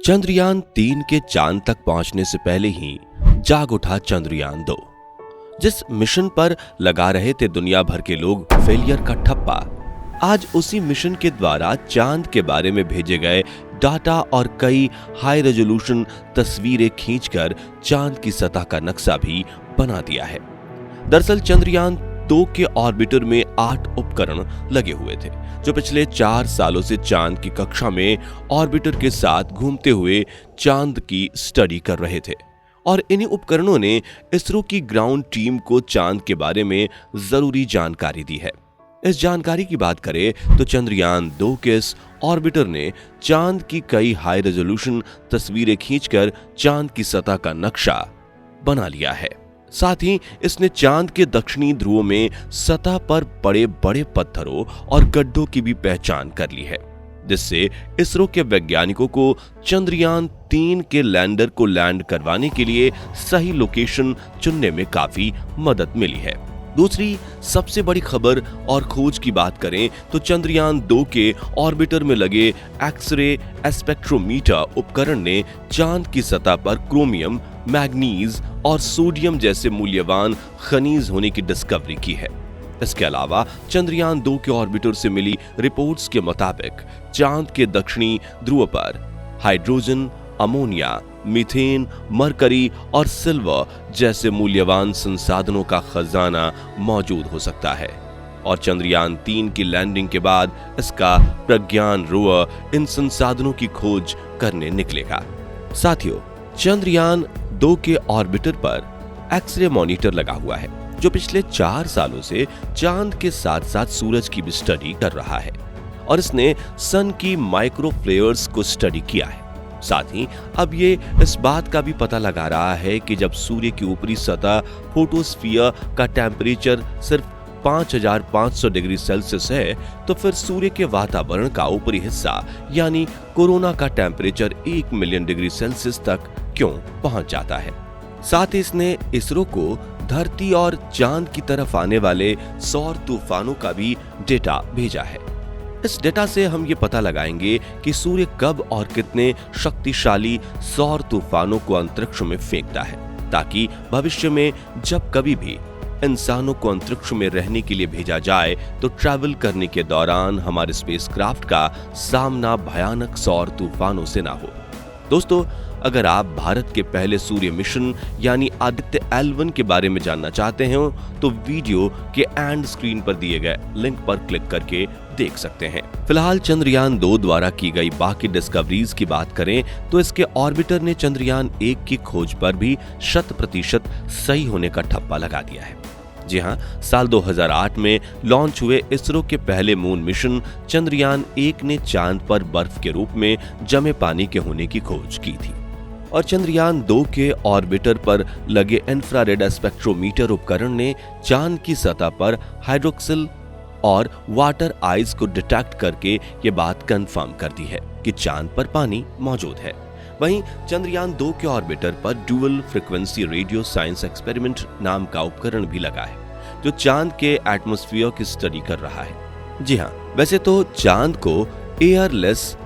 चंद्रयान 3 के चांद तक पहुंचने से पहले ही जाग उठा चंद्रयान 2। जिस मिशन पर लगा रहे थे दुनिया भर के लोग फेलियर का ठप्पा, आज उसी मिशन के द्वारा चांद के बारे में भेजे गए डाटा और कई हाई रेजोल्यूशन तस्वीरें खींचकर चांद की सतह का नक्शा भी बना दिया है। दरअसल चंद्रयान 2 के ऑर्बिटर में 8 उपकरण लगे हुए थे जो पिछले 4 सालों से चांद की कक्षा में ऑर्बिटर के साथ घूमते हुए चांद की स्टडी कर रहे थे। और इन्हीं उपकरणों ने इसरो की ग्राउंड टीम को चांद के बारे में जरूरी जानकारी दी है। इस जानकारी की बात करें तो चंद्रयान 2 के इस ऑर्बिटर ने चांद की कई हाई रेजोल्यूशन तस्वीरें खींचकर चांद की सतह का नक्शा बना लिया है। साथ ही इसने चांद के दक्षिणी ध्रुव में सतह पर बड़े बड़े पत्थरों और गड्ढों की भी पहचान कर ली है, जिससे इसरो के वैज्ञानिकों को चंद्रयान 3 के लैंडर को लैंड करवाने के लिए सही लोकेशन चुनने में काफी मदद मिली है। दूसरी सबसे बड़ी खबर और खोज की बात करें तो चंद्रयान 2 के ऑर्बिटर में लगे एक्स-रे स्पेक्ट्रोमीटर उपकरण ने चांद की सतह पर क्रोमियम, मैग्नीज और सोडियम जैसे मूल्यवान खनिज होने की डिस्कवरी की है। इसके अलावा चंद्रयान 2 के ऑर्बिटर से मिली रिपोर्ट्स के मुताबिक चांद के दक्षिणी ध्रुव पर हाइड्रोजन, अमोनिया, मीथेन, मरकरी और सिल्वर जैसे मूल्यवान संसाधनों का खजाना मौजूद हो सकता है। और चंद्रयान 3 की लैंडिंग के बाद इसका प्रज्ञान रोवर इन संसाधनों की खोज करने निकलेगा। साथियों, चंद्रयान 2 के ऑर्बिटर पर एक्स-रे मॉनिटर लगा हुआ है जो पिछले 4 सालों से चांद के साथ साथ सूरज की भी स्टडी कर रहा है और इसने सन की माइक्रो फ्लेयर्स को स्टडी किया है। साथ ही अब ये इस बात का भी पता लगा रहा है कि जब सूर्य की ऊपरी सतह फोटोस्फीयर का टेम्परेचर सिर्फ 5500 डिग्री सेल्सियस है तो फिर सूर्य के वातावरण का ऊपरी हिस्सा यानी कोरोना का टेम्परेचर 1 मिलियन डिग्री सेल्सियस तक क्यों पहुंच जाता है। साथ ही इसने इसरो को धरती और चांद की तरफ आने वाले सौर तूफानों का भी डेटा भेजा है। इस डेटा से हम ये पता लगाएंगे कि सूर्य कब और कितने शक्तिशाली सौर तूफानों को अंतरिक्ष में फेंकता है, ताकि भविष्य में जब कभी भी इंसानों को अंतरिक्ष में रहने के लिए भेजा जाए तो ट्रैवल करने के दौरान हमारे स्पेसक्राफ्ट का सामना भयानक सौर तूफानों से ना हो। दोस्तों, अगर आप भारत के पहले सूर्य मिशन यानी आदित्य L1 के बारे में जानना चाहते हैं तो वीडियो के एंड स्क्रीन पर दिए गए लिंक पर क्लिक करके देख सकते हैं। फिलहाल चंद्रयान 2 द्वारा की गई बाकी डिस्कवरीज की बात करें तो इसके ऑर्बिटर ने चंद्रयान 1 की खोज पर भी 100% सही होने का ठप्पा लगा दिया है। जी हां, साल 2008 में लॉन्च हुए इसरो के पहले मून मिशन चंद्रयान 1 ने चांद पर बर्फ के रूप में जमे पानी के होने की खोज की थी और चंद्रयान 2 के ऑर्बिटर पर लगे इंफ्रारेड स्पेक्ट्रोमीटर उपकरण ने चांद की सतह पर हाइड्रोक्सिल और वाटर आइस को डिटेक्ट करके ये बात कंफर्म कर दी है कि चांद पर पानी मौजूद है। वहीं चंद्रयान 2 के ऑर्बिटर पर dual frequency radio science experiment नाम का उपकरण भी लगा है जो चांद के एटमॉस्फेयर की स्टडी कर रहा है। जी हां, वैसे तो चांद को एयरलेस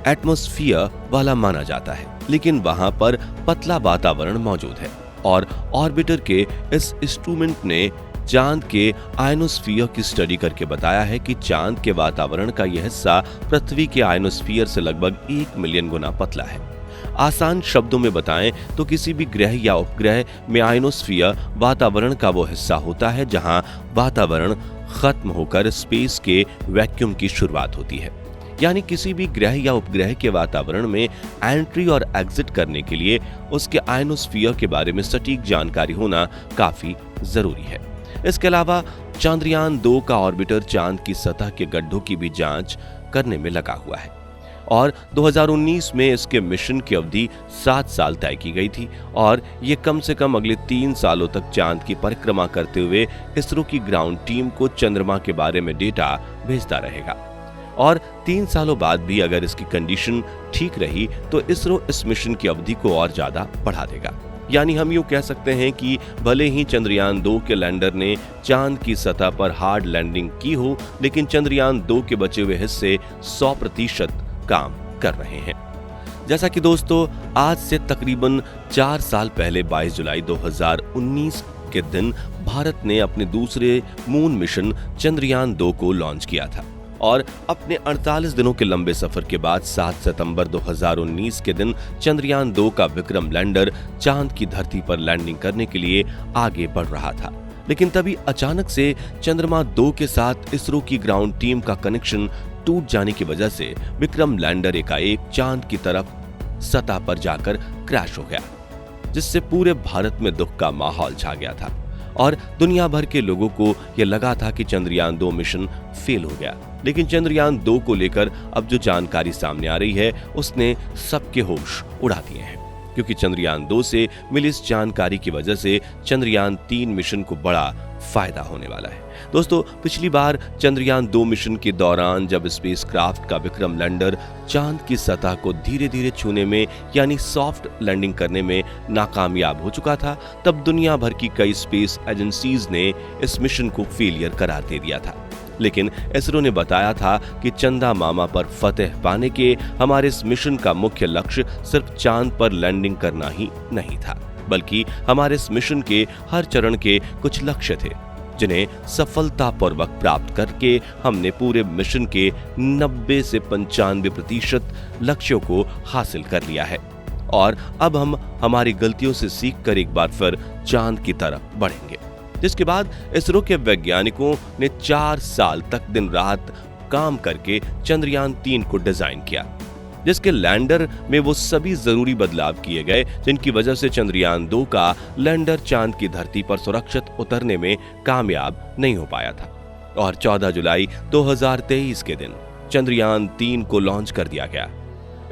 एटमॉस्फेयर वाला माना जाता है, लेकिन वहां पर पतला वातावरण मौजूद है और ऑर्बिटर के इस इंस्ट्रूमेंट ने चांद के आयनोस्फीयर की स्टडी करके बताया है कि चांद के वातावरण का यह हिस्सा पृथ्वी के आयनोस्फीयर से लगभग 1 मिलियन गुना पतला है। आसान शब्दों में बताएं तो किसी भी ग्रह या उपग्रह में आयनोस्फीयर वातावरण का वो हिस्सा होता है जहां वातावरण खत्म होकर स्पेस के वैक्यूम की शुरुआत होती है। यानी किसी भी ग्रह या उपग्रह के वातावरण में एंट्री और एग्जिट करने के लिए उसके आयनोस्फीयर के बारे में सटीक जानकारी होना काफी जरूरी है। इसके अलावा चंद्रयान 2 का ऑर्बिटर चांद की सतह के गड्ढों की भी जांच करने में लगा हुआ है और 2019 में इसके मिशन की अवधि 7 साल तय की गई थी और ये कम से कम अगले 3 सालों तक चांद की परिक्रमा करते हुए इसरो की ग्राउंड टीम को चंद्रमा के बारे में डेटा भेजता रहेगा। और 3 सालों बाद भी अगर इसकी कंडीशन ठीक रही तो इसरो इस मिशन की अवधि को और ज्यादा बढ़ा देगा। यानी हम यूं कह सकते हैं कि भले ही चंद्रयान 2 के लैंडर ने चांद की सतह पर हार्ड लैंडिंग की हो, लेकिन चंद्रयान 2 के बचे हुए हिस्से 100% काम कर रहे हैं। जैसा कि दोस्तों आज से तकरीबन 4 साल पहले 22 जुलाई 2019 के दिन भारत ने अपने दूसरे मून मिशन चंद्रयान 2 को लॉन्च किया था और अपने 48 दिनों के लंबे सफर के बाद 7 सितंबर 2019 के दिन चंद्रयान 2 का विक्रम लैंडर चांद की धरती पर लैंडिंग करने के लिए आगे बढ़ रहा था। लेकिन तभी अचानक से चंद्रमा 2 के साथ इसरो की ग्राउंड टीम का कनेक्शन टूट जाने की वजह से विक्रम लैंडर एकाएक चांद की तरफ सतह पर जाकर क्रैश हो गया, जिससे पूरे भारत में दुख का माहौल छा गया था और दुनिया भर के लोगों को यह लगा था कि चंद्रयान 2 मिशन फेल हो गया। लेकिन चंद्रयान 2 को लेकर अब जो जानकारी सामने आ रही है उसने सबके होश उड़ा दिए हैं, क्योंकि चंद्रयान 2 से मिली इस जानकारी की वजह से चंद्रयान 3 मिशन को बड़ा फायदा होने वाला है। दोस्तों पिछली बार चंद्रयान 2 मिशन के दौरान जब स्पेसक्राफ्ट का विक्रम लैंडर चांद की सतह को धीरे धीरे छूने में यानी सॉफ्ट लैंडिंग करने में नाकामयाब हो चुका था, तब दुनिया भर की कई स्पेस एजेंसीज ने इस मिशन को फेलियर करार दे दिया था। लेकिन इसरो ने बताया था कि चंदा मामा पर फतेह पाने के हमारे इस मिशन का मुख्य लक्ष्य सिर्फ चांद पर लैंडिंग करना ही नहीं था, बल्कि हमारे इस मिशन के हर चरण के कुछ लक्ष्य थे जिन्हें सफलतापूर्वक प्राप्त करके हमने पूरे मिशन के 90 से 95% लक्ष्यों को हासिल कर लिया है और अब हम हमारी गलतियों से सीखकर एक बार फिर चांद की तरफ बढ़ेंगे। जिसके बाद इसरो के वैज्ञानिकों ने 4 साल तक दिन रात काम करके चंद्रयान 3 को डिजाइन किया, जिसके लैंडर में वो सभी जरूरी बदलाव किए गए जिनकी वजह से चंद्रयान 2 का लैंडर चांद की धरती पर सुरक्षित उतरने में कामयाब नहीं हो पाया था और 14 जुलाई 2023 के दिन चंद्रयान 3 को लॉन्च कर दिया गया।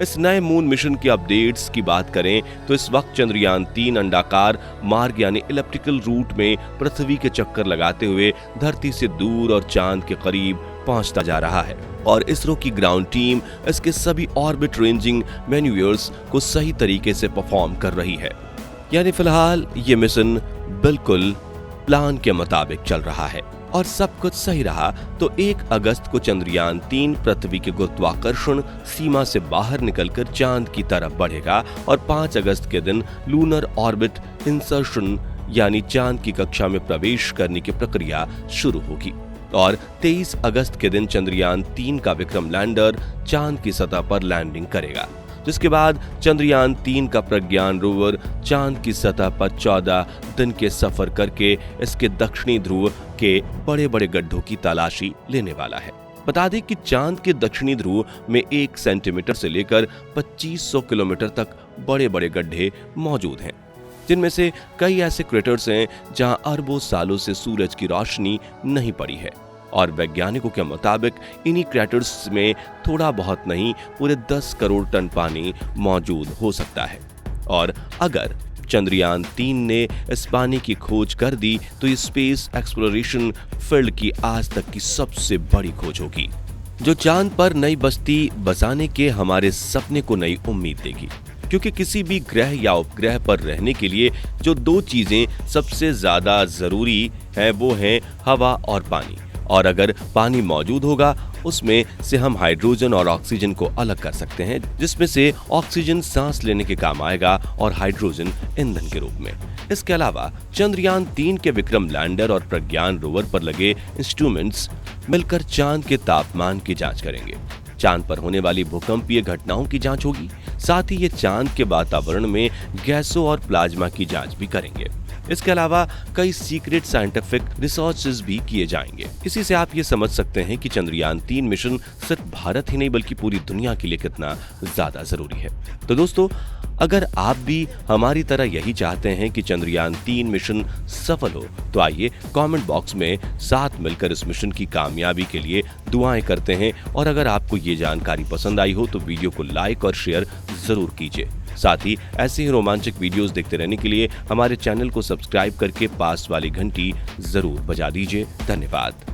इस नए मून मिशन के अपडेट्स की बात करें तो इस वक्त चंद्रयान 3 अंडाकार मार्ग यानी इलिप्टिकल रूट में पृथ्वी के चक्कर लगाते हुए धरती से दूर और चांद के करीब पहुंचता जा रहा है और इसरो की ग्राउंड टीम इसके सभी ऑर्बिट रेंजिंग मैन्यूवर्स को सही तरीके से परफॉर्म कर रही है। यानी फिलहाल ये मिशन बिल्कुल प्लान के मुताबिक चल रहा है और सब कुछ सही रहा तो 1 अगस्त को चंद्रयान 3 पृथ्वी के गुरुत्वाकर्षण सीमा से बाहर निकलकर चांद की तरफ बढ़ेगा और 5 अगस्त के दिन लूनर ऑर्बिट इंसर्शन यानी चांद की कक्षा में प्रवेश करने की प्रक्रिया शुरू होगी और 23 अगस्त के दिन चंद्रयान 3 का विक्रम लैंडर चांद की सतह पर लैंडिंग करेगा, जिसके बाद चंद्रयान 3 का प्रज्ञान रोवर चांद की सतह पर 14 दिन के सफर करके इसके दक्षिणी ध्रुव के बड़े बड़े गड्ढों की तलाशी लेने वाला है। बता दें कि चांद के दक्षिणी ध्रुव में 1 सेंटीमीटर से लेकर 2500 किलोमीटर तक बड़े बड़े गड्ढे मौजूद हैं, जिनमें से कई ऐसे क्रेटर्स हैं जहां अरबों सालों से सूरज की रोशनी नहीं पड़ी है और वैज्ञानिकों के मुताबिक इन्हीं क्रेटर्स में थोड़ा बहुत नहीं पूरे 10 करोड़ टन पानी मौजूद हो सकता है और अगर चंद्रयान 3 ने इस पानी की खोज कर दी तो ये स्पेस एक्सप्लोरेशन फील्ड की आज तक की सबसे बड़ी खोज होगी, जो चांद पर नई बस्ती बसाने के हमारे सपने को नई उम्मीद देगी। क्योंकि किसी भी ग्रह या उपग्रह पर रहने के लिए जो 2 चीजें सबसे ज्यादा जरूरी हैं वो हैं हवा और पानी, और अगर पानी मौजूद होगा उसमें से हम हाइड्रोजन और ऑक्सीजन को अलग कर सकते हैं, जिसमें से ऑक्सीजन सांस लेने के काम आएगा और हाइड्रोजन ईंधन के रूप में। इसके अलावा चंद्रयान 3 के विक्रम लैंडर और प्रज्ञान रोवर पर लगे इंस्ट्रूमेंट्स मिलकर चांद के तापमान की जांच करेंगे, चांद पर होने वाली भूकंपीय घटनाओं की जांच होगी, साथ ही ये चांद के वातावरण में गैसों और प्लाज्मा की जांच भी करेंगे। इसके अलावा कई सीक्रेट साइंटिफिक रिसर्चेस भी किए जाएंगे। इसी से आप ये समझ सकते हैं कि चंद्रयान 3 मिशन सिर्फ भारत ही नहीं बल्कि पूरी दुनिया के लिए कितना ज्यादा जरूरी है। तो दोस्तों, अगर आप भी हमारी तरह यही चाहते हैं कि चंद्रयान 3 मिशन सफल हो तो आइए कमेंट बॉक्स में साथ मिलकर इस मिशन की कामयाबी के लिए दुआएं करते हैं। और अगर आपको ये जानकारी पसंद आई हो तो वीडियो को लाइक और शेयर जरूर कीजिए। साथ ही ऐसे ही रोमांचक वीडियोस देखते रहने के लिए हमारे चैनल को सब्सक्राइब करके पास वाली घंटी जरूर बजा दीजिए। धन्यवाद।